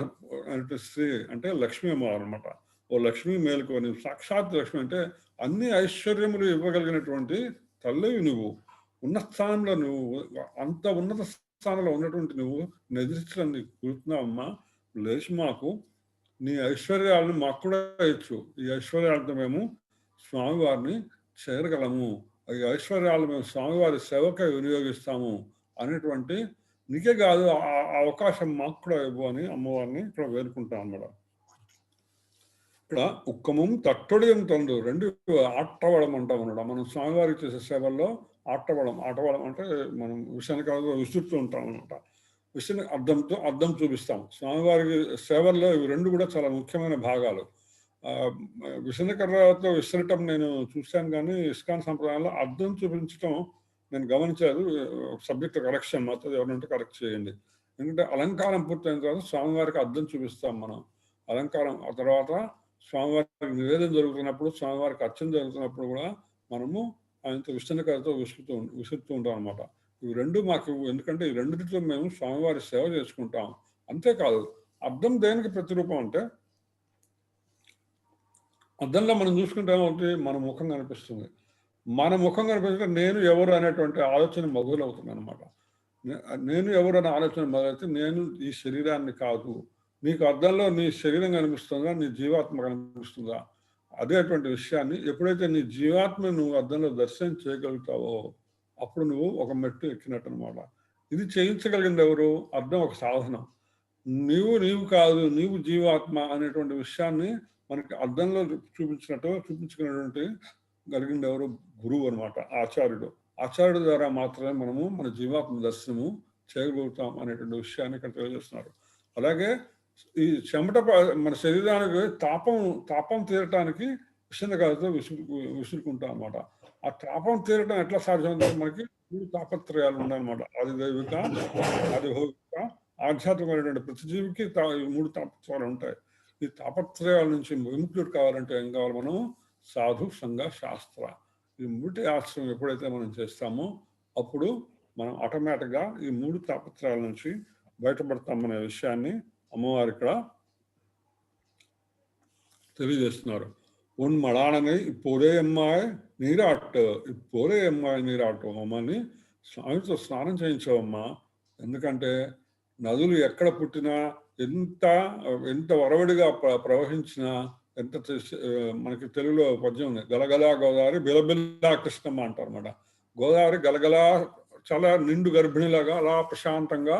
స్త్రీ అంటే లక్ష్మీ అమ్మవారు అనమాట. ఓ లక్ష్మీ మేలుకొని సాక్షాత్ లక్ష్మి అంటే అన్ని ఐశ్వర్యములు ఇవ్వగలిగినటువంటి తల్లివి నువ్వు. ఉన్నత స్థానంలో నువ్వు అంత ఉన్నత స్థానంలో ఉన్నటువంటి నువ్వు నిద్రించడానికి కూర్చున్నావమ్మా. లేచి మాకు నీ ఐశ్వర్యాలను మాకు కూడా ఇచ్చు. ఈ ఐశ్వర్యాలతో మేము స్వామివారిని చేరగలము. ఈ ఐశ్వర్యాలు మేము స్వామివారి సేవకై వినియోగిస్తాము అనేటువంటి నీకే కాదు ఆ అవకాశం మాకు కూడా ఇవ్వు అని అమ్మవారిని ఇక్కడ వేడుకుంటాం అన్నమాట. ఇక్కడ ఉక్కమం తట్టొడియం తండు రెండు ఆటవడం అంటాం అన్నమాట. మనం స్వామివారికి చేసే సేవల్లో ఆటవడం అంటే మనం విషయానికి విసురుతూ ఉంటాం అనమాట. విషయం అర్థం చూపిస్తాం. స్వామివారికి సేవల్లో ఇవి రెండు కూడా చాలా ముఖ్యమైన భాగాలు. విసనకర్రతో విసరటం నేను చూశాను, కానీ ఇస్కాన్ సంప్రదాయంలో అర్థం చూపించడం నేను గమనించలేదు. సబ్జెక్ట్ కరెక్షన్ మాత్రం ఎవరంటే కరెక్ట్ చేయండి. ఎందుకంటే అలంకారం పూర్తయిన తర్వాత స్వామివారికి అర్థం చూపిస్తాం మనం. అలంకారం ఆ తర్వాత స్వామివారికి నివేదన జరుగుతున్నప్పుడు, స్వామివారికి అర్చన జరుగుతున్నప్పుడు కూడా మనము ఆయనతో విసనకర్రతో విసురుతూ ఉంటాం అనమాట. ఇవి రెండు మాకు, ఎందుకంటే ఈ రెండింటితో మేము స్వామివారి సేవ చేసుకుంటాం. అంతేకాదు, అర్థం దేనికి ప్రతిరూపం అంటే, అద్దంలో మనం చూసుకుంటే ఏమవుతుంది, మన ముఖం కనిపిస్తుంది. మన ముఖం కనిపిస్తే నేను ఎవరు అనేటువంటి ఆలోచన మొదలవుతుంది అనమాట. నేను ఎవరు అనే ఆలోచన మొదలైతే నేను ఈ శరీరాన్ని కాదు. నీకు అద్దంలో నీ శరీరం కనిపిస్తుందా, నీ జీవాత్మ కనిపిస్తుందా? అదేటువంటి విషయాన్ని ఎప్పుడైతే నీ జీవాత్మ నువ్వు అద్దంలో దర్శనం చేయగలుగుతావో అప్పుడు నువ్వు ఒక మెట్టు ఎక్కినట్టు అనమాట. ఇది చేయించగలిగింది ఎవరు? అర్థం ఒక సాధనం. నీవు కాదు, నీవు జీవాత్మ అనేటువంటి విషయాన్ని మనకి అర్థంలో చూపించుకున్నటువంటి కలిగింది ఎవరు? గురువు అనమాట, ఆచార్యుడు. ఆచార్యుడు ద్వారా మాత్రమే మనము మన జీవాత్మ దర్శనము చేయగలుగుతాం అనేటువంటి విషయాన్ని ఇక్కడ తెలియజేస్తున్నారు. అలాగే ఈ చెమట మన శరీరానికి తాపం తీరటానికి విషందకాలతో విసురుకుంటాం అనమాట. ఆ తాపం తీరటం ఎట్లా సాధ్యమంటే మనకి 3 తాపత్రయాలు ఉన్నాయన్నమాట. ఆదిదైవిక, ఆదిభౌతిక, ఆధ్యాత్మికమైనటువంటి ప్రతి జీవికి 3 తాపత్రయాలు ఉంటాయి. ఈ తాపత్రయాల నుంచి విముక్తుడు కావాలంటే ఏం కావాలి? మనం సాధు, సంఘ, శాస్త్ర ఈ 3 ఆశ్రయం ఎప్పుడైతే మనం చేస్తామో అప్పుడు మనం ఆటోమేటిక్గా ఈ 3 తాపత్రయాల నుంచి బయటపడతామనే విషయాన్ని అమ్మవారు ఇక్కడ తెలియజేస్తున్నారు. ఉన్మడానని ఇప్పుడే అమ్మాయి నీరాట్, ఇప్పుడే అమ్మాయి నీరాటు, అమ్మని స్వామితో స్నానం చేయించవమ్మా. ఎందుకంటే నదులు ఎక్కడ పుట్టినా, ఎంత వరవడిగా ప్రవహించినా, ఎంత మనకి తెలుగులో పద్యం ఉంది, గలగలా గోదావరి బిలబిల్లా కృష్ణమ్మ అంటారు అన్నమాట. గోదావరి గలగలా చాలా నిండు గర్భిణిలాగా అలా ప్రశాంతంగా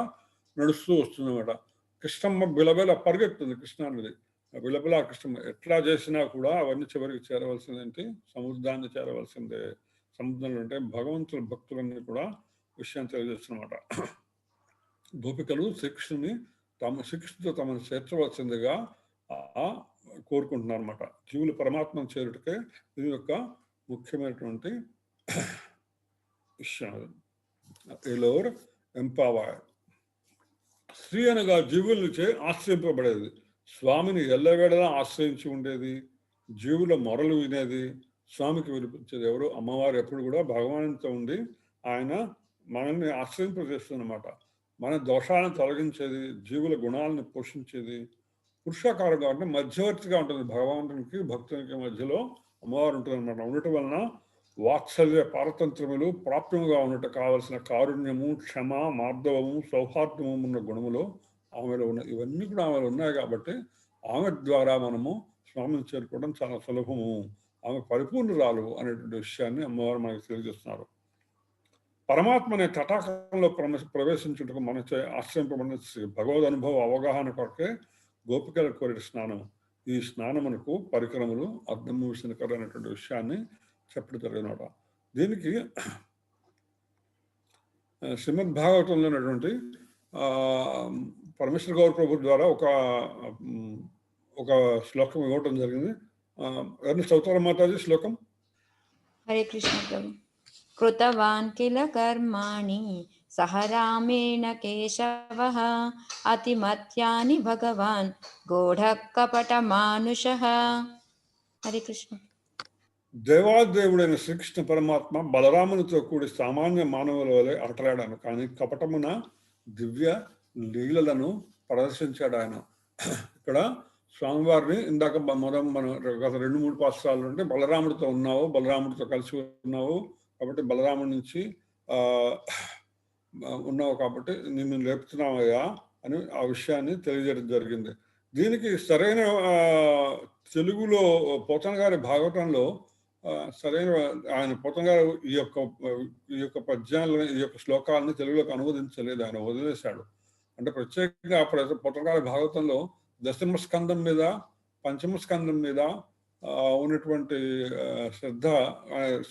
నడుస్తూ వస్తుందన్నమాట. కృష్ణమ్మ బిలబిల పరిగెత్తుంది కృష్ణానది. బిలబిలా కృష్ణమ్మ ఎట్లా చేసినా కూడా అవన్నీ చివరికి చేరవలసిందేంటి? సముద్రాన్ని చేరవలసిందే. సముద్రంలో అంటే భగవంతుల భక్తులన్నీ కూడా విషయం తెలియజేస్తున్నమాట. గోపికలు శ్రీకృష్ణుడితో తమను చేర్చవలసిందిగా కోరుకుంటున్నారు అనమాట. జీవులు పరమాత్మను చేరుటకే ఇది యొక్క ముఖ్యమైనటువంటి విషయం. ఎలోర్ ఎంపవర్. స్త్రీ అనగా జీవులచే ఆశ్రయింపబడేది, స్వామిని ఎల్లవేళలా ఆశ్రయించి ఉండేది, జీవుల మొరలు వినేది, స్వామికి వినిపించేది ఎవరు? అమ్మవారు. ఎప్పుడు కూడా భగవానుతో ఉండి ఆయన మనల్ని ఆశ్రయింపజేస్తుందన్నమాట. మన దోషాలను తొలగించేది, జీవుల గుణాలను పోషించేది. పురుషాకారంగా అంటే మధ్యవర్తిగా ఉంటుంది. భగవంతునికి భక్తునికి మధ్యలో అమ్మవారు ఉంటుంది అనమాట. ఉండటం వలన వాత్సల్య పారతంత్రములు ప్రాప్యముగా ఉండటం కావలసిన కారుణ్యము, క్షమ, మార్దవము, సౌహార్దము ఉన్న గుణములు ఆమెలో ఉన్నాయి. ఇవన్నీ కూడా ఆమెలో ఉన్నాయి కాబట్టి ఆమె ద్వారా మనము స్వామిని చేరుకోవడం చాలా సులభము. ఆమె పరిపూర్ణురాలు అనేటువంటి విషయాన్ని అమ్మవారు మనకు తెలియజేస్తున్నారు. పరమాత్మ అనే తటాకంలో ప్రవేశించుటకు మన ఆశ్రయింపబడిన భగవద్ అనుభవ అవగాహన కొరకే గోపికలు కోరిన స్నానం. ఈ స్నానమునకు పరికరములు అర్థము విషయకర అనేటువంటి విషయాన్ని చెప్పడం జరిగినమాట. దీనికి శ్రీమద్ భాగవతంలో ఉన్నటువంటి పరమేశ్వర గౌర ప్రభు ద్వారా ఒక శ్లోకం ఇవ్వటం జరిగింది. ఎవరిని చదువుతారా మాతాజీ శ్లోకం? హరే కృష్ణ ప్రభు. కృతవాన్ కిల కర్మాణి సహ రామేణ కేశవః అతిమత్యాని భగవాన్ గూఢ కపట మానుషః. హరే కృష్ణ. దేవాదేవుడైన శ్రీకృష్ణ పరమాత్మ బలరామునితో కూడి సామాన్య మానవుల వలె ఆటలాడాను, కానీ కపటమున దివ్య లీలలను ప్రదర్శించాడు ఆయన. ఇక్కడ స్వామివారిని ఇందాక మనం గత 2-3 పాత్రాలు అంటే బలరాముడితో ఉన్నావు, బలరాముడితో కలిసి ఉన్నావు కాబట్టి బలరాముడి నుంచి ఉన్నావు కాబట్టి నిన్ను లేపుతున్నావయ్యా అని ఆ విషయాన్ని తెలియజేయడం జరిగింది. దీనికి సరైన తెలుగులో పోతన గారి భాగవతంలో సరైన ఆయన పోతన గారు ఈ యొక్క పద్యాలను, ఈ యొక్క శ్లోకాలను తెలుగులోకి అనువదించలేదు, ఆయన వదిలేశాడు. అంటే ప్రత్యేకంగా పోతన గారి భాగవతంలో దశమ స్కందం మీద, పంచమ స్కందం మీద ఉన్నటువంటి శ్రద్ధ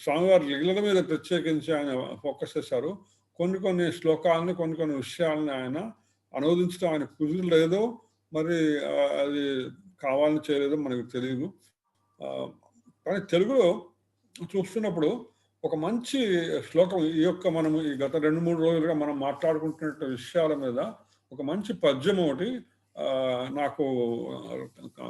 స్వామివారి లీలల మీద ప్రత్యేకించి ఆయన ఫోకస్ చేశారు. కొన్ని శ్లోకాలని, కొన్ని విషయాలని ఆయన అనువదించడం ఆయన కుదరలేదో మరి అది కావాలని చేయలేదో మనకు తెలియదు. కానీ తెలుగులో చూస్తున్నప్పుడు ఒక మంచి శ్లోకం ఈ యొక్క మనం ఈ గత 2-3 రోజులుగా మనం మాట్లాడుకుంటున్న విషయాల మీద ఒక మంచి పద్యం ఒకటి నాకు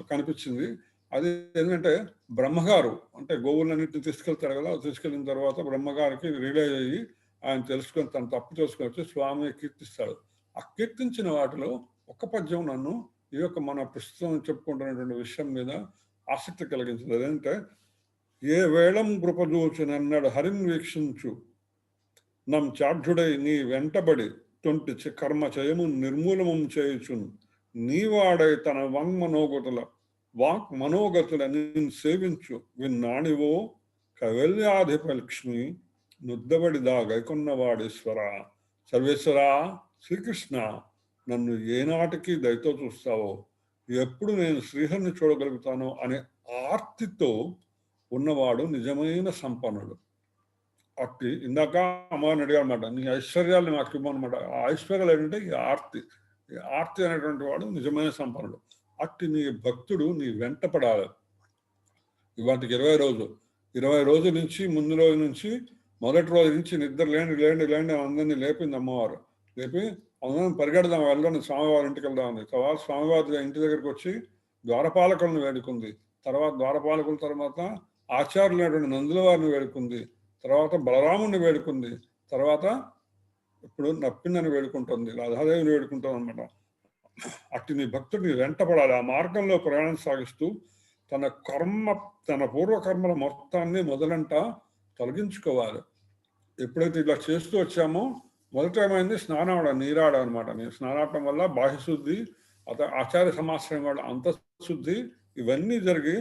కనిపించింది. అది ఏంటంటే బ్రహ్మగారు అంటే గోవులన్నింటినీ తీసుకెళ్తారు కదా, తీసుకెళ్ళిన తర్వాత బ్రహ్మగారికి రియలైజ్ అయ్యి ఆయన తెలుసుకొని తను తప్పు చేసుకొని వచ్చి స్వామిని కీర్తిస్తాడు. ఆ కీర్తించిన వాటిలో ఒక పద్యం నన్ను ఈ యొక్క మన ప్రస్తుతం చెప్పుకుంటున్నటువంటి విషయం మీద ఆసక్తి కలిగించింది. అదేంటే, ఏ వేళం కృపదూచునన్నాడు హరిని వీక్షించు నం చాఢ్యుడై నీ వెంటబడి తొంటి కర్మ చేయము నిర్మూలము చేయుచును నీవాడై తన వాక్ మనోగతుల నేను సేవించు విన్నాణివో కవల్యాధిప లక్ష్మి నుద్దబడిదా గైకొన్నవాడేశ్వర. సర్వేశ్వర శ్రీకృష్ణ, నన్ను ఏనాటికి దయతో చూస్తావో, ఎప్పుడు నేను శ్రీహరిని చూడగలుగుతానో అనే ఆర్తితో ఉన్నవాడు నిజమైన సంపన్నుడు. అట్టి ఇందాక అమ్మవారిని అడిగారు అనమాట, నీ ఐశ్వర్యాలు నాకు ఇవ్వనమాట. ఆ ఐశ్వర్యాలు ఏంటంటే ఈ ఆర్తి అనేటువంటి వాడు నిజమైన సంపన్నుడు. అట్టి నీ భక్తుడు నీ వెంట పడాలి. ఇవాటికి 20 రోజుల నుంచి ముందు రోజు నుంచి మొదటి రోజు నుంచి నిద్ర లేండి అందరినీ లేపింది అమ్మవారు. లేపి అందరం పరిగెడదాం, వెళ్ళండి స్వామివారి ఇంటికి వెళ్దామని. తర్వాత స్వామివారి ఇంటి దగ్గరికి వచ్చి ద్వారపాలకులను వేడుకుంది. తర్వాత ద్వారపాలకుల తర్వాత ఆచార్యులైనటువంటి నందుల వారిని వేడుకుంది. తర్వాత బలరాముడిని వేడుకుంది. తర్వాత ఇప్పుడు నప్పిందని వేడుకుంటుంది, రాధాదేవిని వేడుకుంటుంది అనమాట. అట్టి నీ భక్తుడిని వెంటపడాలి. ఆ మార్గంలో ప్రయాణం సాగిస్తూ తన పూర్వకర్మల మొత్తాన్ని మొదలంట తొలగించుకోవాలి. ఎప్పుడైతే ఇలా చేస్తూ వచ్చామో మొదట ఏమైంది, నీరాడ అనమాట. స్నానాటం వల్ల బాహ్యశుద్ధి, ఆచార్య సమాశ్రయం వల్ల అంతఃశుద్ధి, ఇవన్నీ జరిగి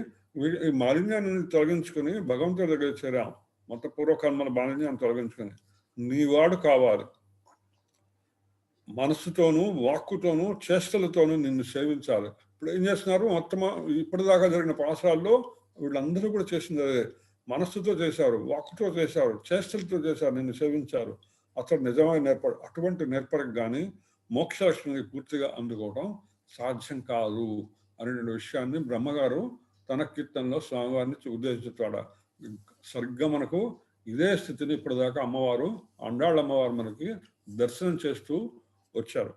ఈ మాలిన్యాన్ని తొలగించుకుని భగవంతుడి దగ్గర చేరాం. మొత్తం పూర్వకర్మల మాలిన్యాన్ని తొలగించుకుని నీవాడు కావాలి. మనస్సుతోనూ వాక్కుతోనూ చేష్టలతోనూ నిన్ను సేవించాలి. ఇప్పుడు ఏం చేస్తున్నారు, మొత్తం ఇప్పటిదాకా జరిగిన పాఠశాలలో వీళ్ళందరూ కూడా చేసింది అదే. మనస్సుతో చేశారు, వాక్కుతో చేశారు, చేష్టలతో చేశారు, నిన్ను సేవించారు. అతడు నిజమైన అటువంటి నేర్పరకు కానీ మోక్షలక్ష్మిని పూర్తిగా అందుకోవడం సాధ్యం కాదు అనే విషయాన్ని బ్రహ్మగారు తన కీర్తనలో స్వామివారిని ఉద్దేశిస్తాడు. సరిగ్గా మనకు ఇదే స్థితిని ఇప్పటిదాకా అండాళ్ళ అమ్మవారు మనకి దర్శనం చేస్తూ వచ్చారు.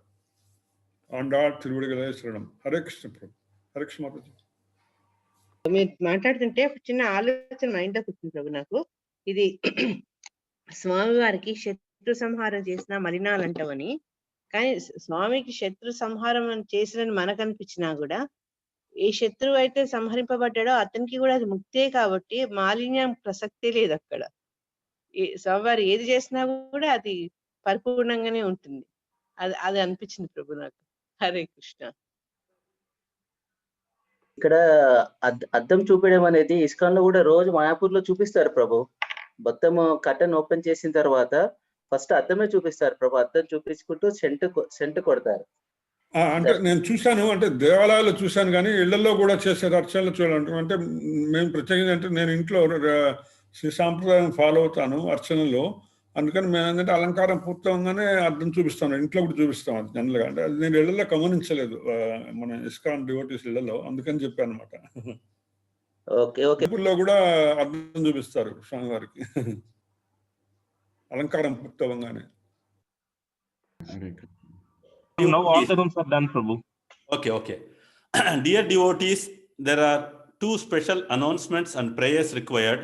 అండాళ్ తిరువిడిగలే శరణం. హరే కృష్ణ ప్రభు. హరే కృష్ణ మాతాజీ. మీరు మాట్లాడుతుంటే ఒక చిన్న ఆలోచన మైండ్ లోకి వచ్చింది ప్రభు నాకు. ఇది స్వామివారికి శత్రు సంహారం చేసిన మలినాలంటామని, కానీ స్వామికి శత్రు సంహారం చేసినని మనకు అనిపించినా కూడా ఏ శత్రువు అయితే సంహరింపబడ్డాడో అతనికి కూడా అది ముక్తే కాబట్టి మాలిన్యం ప్రసక్తే లేదు అక్కడ. స్వామివారు ఏది చేసినా కూడా అది పరిపూర్ణంగానే ఉంటుంది. అది అనిపించింది ప్రభు నాకు. హరే కృష్ణ. ఇక్కడ అద్దం చూపించడం అనేది ఇస్కాన్ లో కూడా రోజు మాయాపూర్ లో చూపిస్తారు ప్రభు. మొత్తం కర్టన్ ఓపెన్ చేసిన తర్వాత ఫస్ట్ అద్దమే చూపిస్తారు ప్రభు. అద్దం చూపించుకుంటూ సెంట్ కొడతారు. అంటే నేను చూశాను, అంటే దేవాలయాల్లో చూశాను, కానీ ఇళ్లలో కూడా చేసే అర్చనలు చూడాలంటే అంటే మేము ప్రత్యేకంగా అంటే నేను ఇంట్లో శ్రీ సాంప్రదాయం ఫాలో అవుతాను అర్చనలో. అందుకని మేము ఏంటంటే అలంకారం పూర్తవగానే అర్థం చూపిస్తాను, ఇంట్లో కూడా చూపిస్తాం. అది జనరల్గా అంటే అది నేను ఇళ్లలో గమనించలేదు మన ఇస్కాన్ డివోటీస్ ఇళ్లలో, అందుకని చెప్పాను అనమాట. టెంపుల్లో కూడా అర్థం చూపిస్తారు స్వామివారికి అలంకారం పూర్తవగానే. Now all the rooms are done, Prabhu. Okay. Dear devotees, there are 2 special announcements and prayers required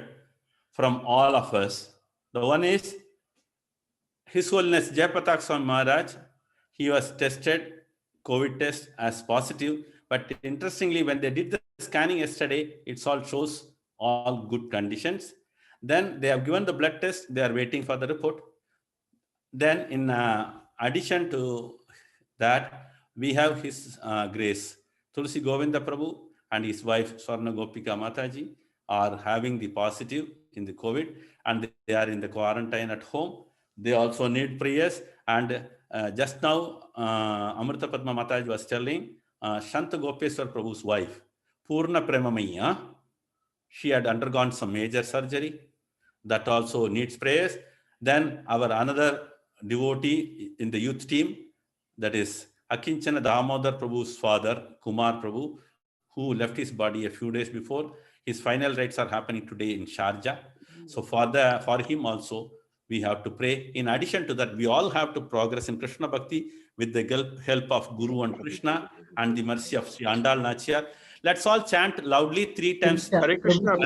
from all of us. The one is His Holiness Jayapatak Swami Maharaj. He was tested, COVID test as positive, but interestingly, when they did the scanning yesterday, it all shows all good conditions. Then they have given the blood test. They are waiting for the report. Then in addition to that, we have His Grace Tulsi Govinda Prabhu and his wife Swarna Gopika Mataji are having the positive in the COVID, and they are in the quarantine at home. They also need prayers. And just now Amrita Padma Mataji was telling Shanta Gopeswar Prabhu's wife Purna Premamaya, she had undergone some major surgery, that also needs prayers. Then our another devotee in the youth team, that is Akinchana Damodar Prabhu's father, Kumar Prabhu, who left his body a few days before. His final rites are happening today in Sharjah. So for him also, we have to pray. In addition to that, we all have to progress in Krishna Bhakti with the help of Guru and Krishna and the mercy of Sri Andal Nachiyar. Let's all chant loudly 3 times. Hare Krishna.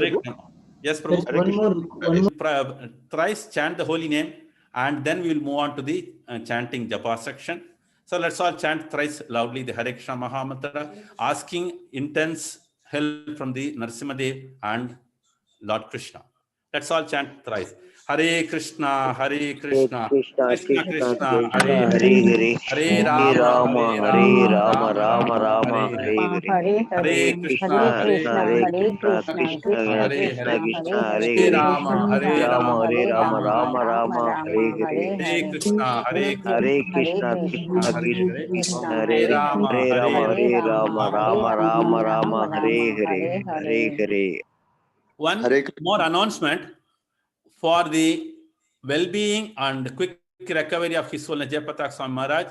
Yes, Prabhu. One more. Thrice chant the holy name, and then we will move on to the chanting japa section. So let's all chant thrice loudly the Hare Krishna Mahamantra, asking intense help from the Narasimhadev and Lord Krishna. Let's all chant thrice. Hare Krishna, Hare Krishna, Krishna Krishna, Hare Hare, Hare Rama, Hare Rama, Rama Rama, Hare Hare, Hare Krishna, Hare Krishna, Krishna Hare Hare, Hare Rama, Hare Rama, Rama Rama, Hare Hare, Hare Krishna, Hare Krishna, Krishna Krishna, Hare Rama, Rama, Hare Hare. One more announcement for the well-being and quick recovery of His Holiness Jayapatak Swami Maharaj.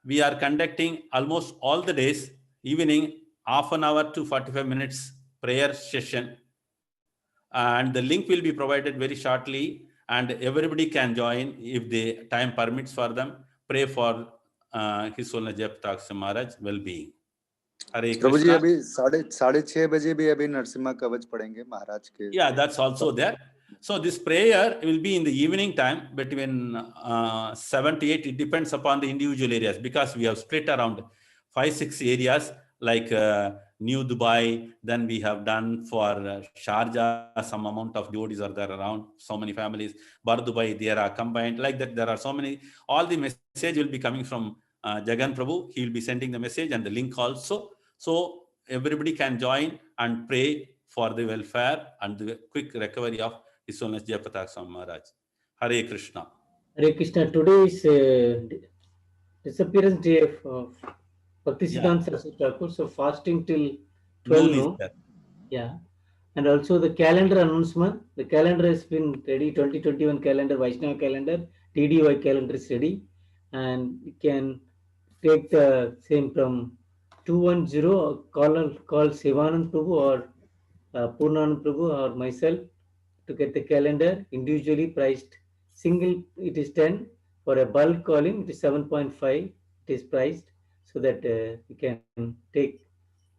We are conducting almost all the days, evening, half an hour to 45 minutes prayer session. And the link will be provided very shortly, and everybody can join if the time permits for them. Pray for His Holiness Jayapatak Swami Maharaj well-being. Hare Prabhu ji Krishna. अभी 6:30 बजे भी अभी नरसिम्हा कवच पढ़ेंगे महाराज के. Yeah, that's also there. So this prayer will be in the evening time between 7 to 8. It depends upon the individual areas, because we have split around 5-6 areas like New Dubai. Then we have done for Sharjah, some amount of devotees are there around, so many families. Bar Dubai, they are combined. Like that, there are so many. All the message will be coming from Jagan Prabhu. He will be sending the message and the link also. So everybody can join and pray for the welfare and the quick recovery of His Holiness Jayapatak Swami Maharaj. Hare Krishna. Hare Krishna. Today is disappearance day of Bhaktisiddhanta Saraswati Thakur. So fasting till 12 no. Yeah. And also the calendar announcement. The calendar has been ready. 2021 calendar, Vaishnava calendar, TDY calendar is ready. And you can take the same from 210, call Sivanand Prabhu or Purnanand Prabhu or myself to get the calendar individually priced. Single it is 10, for a bulk calling it is 7.5. It is priced so that you can take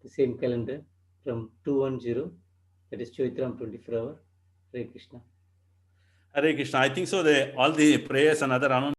the same calendar from 210, that is Chaitram 24 hour. Hare Krishna. Hare Krishna. I think so. All the prayers and other announcements